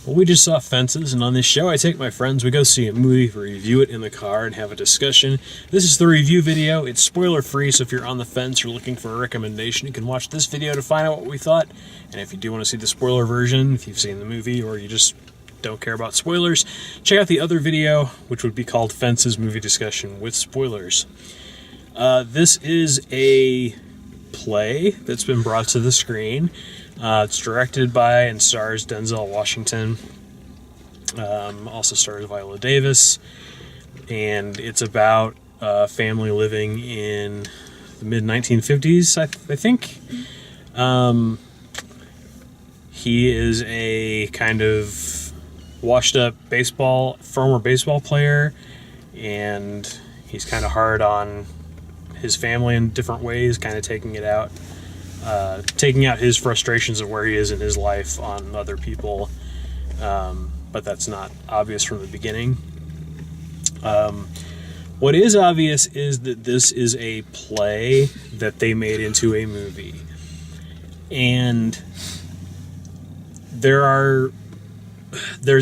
Well, we just saw Fences, and on this show I take my friends, we go see a movie, review it in the car, and have a discussion. This is the review video. It's spoiler-free, so if you're on the fence or looking for a recommendation, you can watch this video to find out what we thought. And if you do want to see the spoiler version, if you've seen the movie or you just don't care about spoilers, check out the other video, which would be called Fences Movie Discussion with Spoilers. This is a play that's been brought to the screen. It's directed by and stars Denzel Washington. Also stars Viola Davis. And it's about a family living in the mid-1950s, I think. He is a kind of washed-up former baseball player, and he's kind of hard on his family in different ways, kind of taking out his frustrations of where he is in his life on other people, but that's not obvious from the beginning. What is obvious is that this is a play that they made into a movie, and there's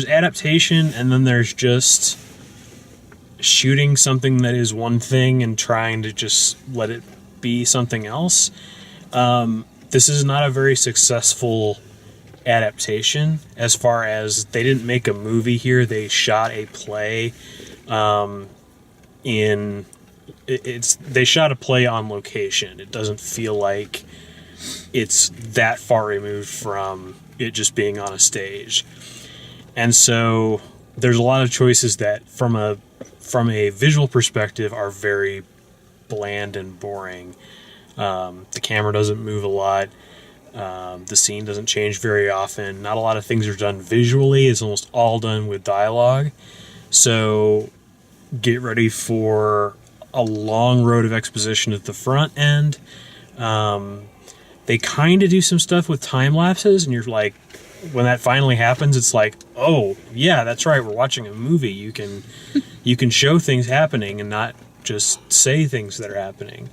adaptation, and then there's just shooting something that is one thing and trying to just let it be something else. This is not a very successful adaptation as far as they didn't make a movie here. They shot a play. They shot a play on location. It doesn't feel like it's that far removed from it just being on a stage. And so there's a lot of choices that from a visual perspective are very bland and boring. The camera doesn't move a lot. The scene doesn't change very often. Not a lot of things are done visually. It's almost all done with dialogue. So get ready for a long road of exposition at the front end. They kind of do some stuff with time lapses, and you're like, when that finally happens, it's like, oh yeah, that's right, we're watching a movie. You can show things happening and not just say things that are happening.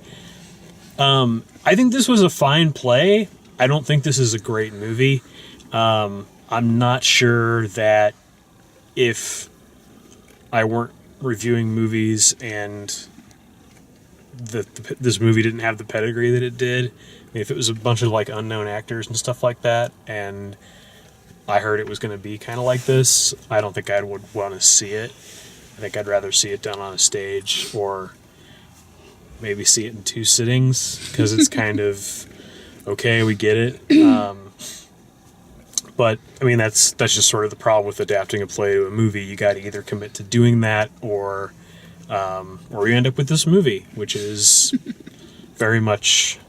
I think this was a fine play. I don't think this is a great movie. I'm not sure that if I weren't reviewing movies and this movie didn't have the pedigree that it did, if it was a bunch of like unknown actors and stuff like that, and I heard it was going to be kind of like this, I don't think I would want to see it. I think I'd rather see it done on a stage, or maybe see it in 2 sittings, because it's kind of, okay, we get it. But, I mean, that's just sort of the problem with adapting a play to a movie. You got to either commit to doing that, or you end up with this movie, which is very much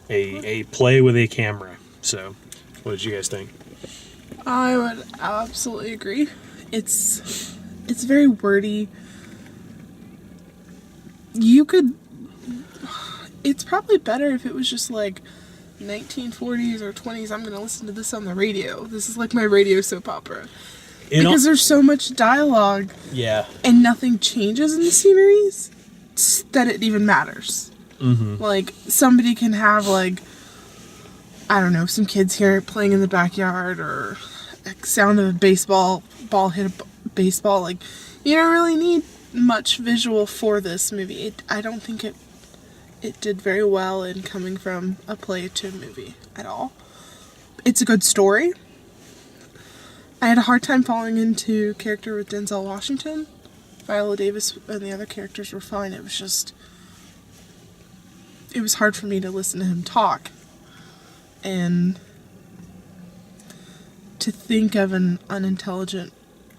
a play with a camera. So, what did you guys think? I would absolutely agree. It's very wordy. It's probably better if it was just like 1940s or 20s. I'm going to listen to this on the radio. This is like my radio soap opera. Because there's so much dialogue. Yeah. And nothing changes in the sceneries that it even matters. Mm-hmm. Like, somebody can have, like, I don't know, some kids here playing in the backyard, or sound of a ball hit a baseball. Like, you don't really need much visual for this movie. I don't think it did very well in coming from a play to a movie at all. It's a good story. I had a hard time falling into character with Denzel Washington. Viola Davis and the other characters were fine. It was hard for me to listen to him talk. And to think of an unintelligent,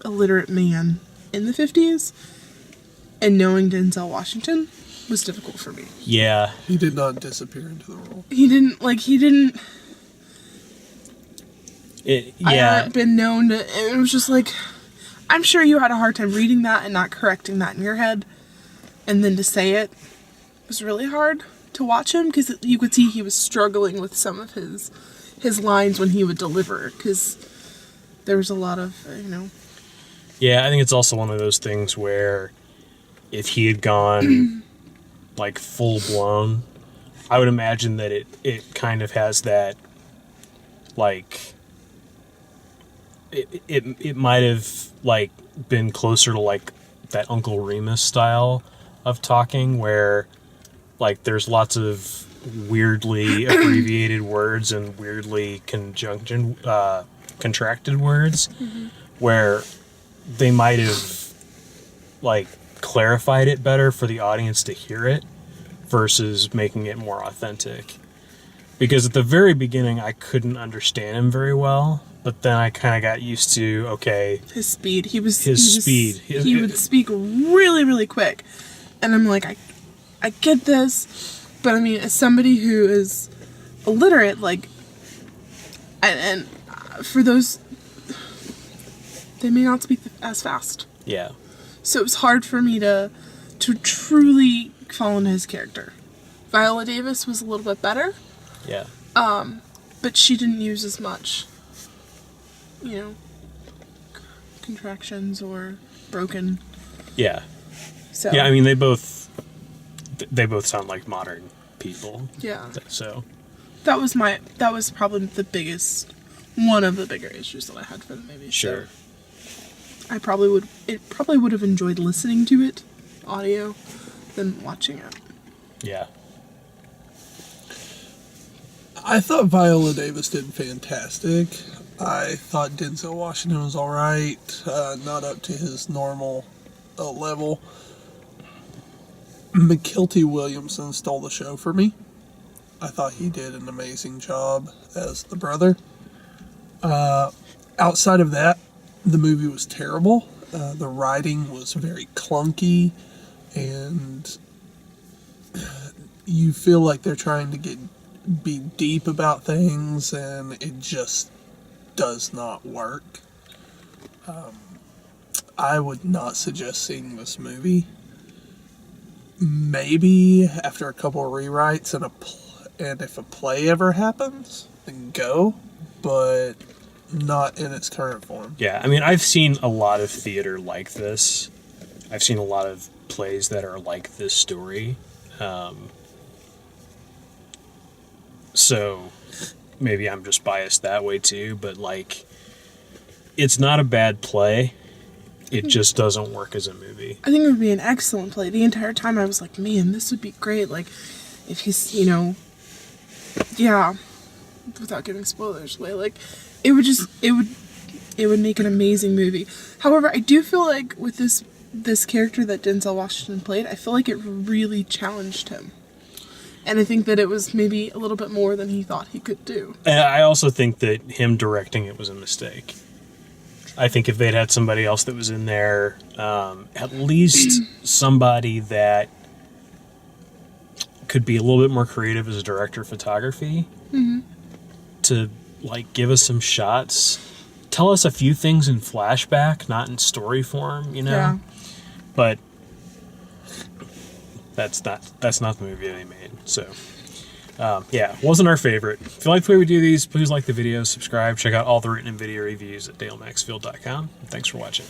illiterate man in the 50s and knowing Denzel Washington was difficult for me. Yeah. He did not disappear into the role. He didn't. Yeah. I haven't been known to. It was just like, I'm sure you had a hard time reading that and not correcting that in your head, and then to say it was really hard to watch him, because you could see he was struggling with some of his lines when he would deliver, because there was a lot of, Yeah, I think it's also one of those things where if he had gone like full blown, I would imagine that it kind of has that, like, it might have like been closer to like that Uncle Remus style of talking, where like there's lots of weirdly abbreviated words and weirdly contracted words, where they might have like clarified it better for the audience to hear it versus making it more authentic. Because at the very beginning I couldn't understand him very well, but then I kind of got used to, okay, His speed. He would speak really, really quick. And I'm like, I get this, but I mean, as somebody who is illiterate, like, and for those, they may not speak as fast. yeah. So it was hard for me to truly fall into his character. Viola Davis was a little bit better, Yeah. but she didn't use as much, contractions or broken. Yeah. So Yeah, I mean they both sound like modern people. yeah, So, that was probably one of the bigger issues that I had for the movie. sure. So it probably would have enjoyed listening to it, audio, than watching it. Yeah. I thought Viola Davis did fantastic. I thought Denzel Washington was alright, not up to his normal level. McKelty Williamson stole the show for me. I thought he did an amazing job as the brother. Outside of that, the movie was terrible. The writing was very clunky, and you feel like they're trying to be deep about things, and it just does not work. I would not suggest seeing this movie. Maybe after a couple of rewrites and if a play ever happens, then go, but not in its current form. Yeah, I mean, I've seen a lot of theater like this. I've seen a lot of plays that are like this story. So maybe I'm just biased that way too, but like, it's not a bad play. It just doesn't work as a movie. I think it would be an excellent play. The entire time I was like, man, this would be great. Like, if he's, without giving spoilers away, like, it would make an amazing movie. However, I do feel like with this character that Denzel Washington played, I feel like it really challenged him. And I think that it was maybe a little bit more than he thought he could do. And I also think that him directing it was a mistake. I think if they'd had somebody else that was in there, at least somebody that could be a little bit more creative as a director of photography, to like give us some shots, tell us a few things in flashback, not in story form, Yeah. But that's not the movie they made. So wasn't our favorite. If you like the way we do these, please like the video, subscribe, check out all the written and video reviews at dalemaxfield.com. Thanks for watching.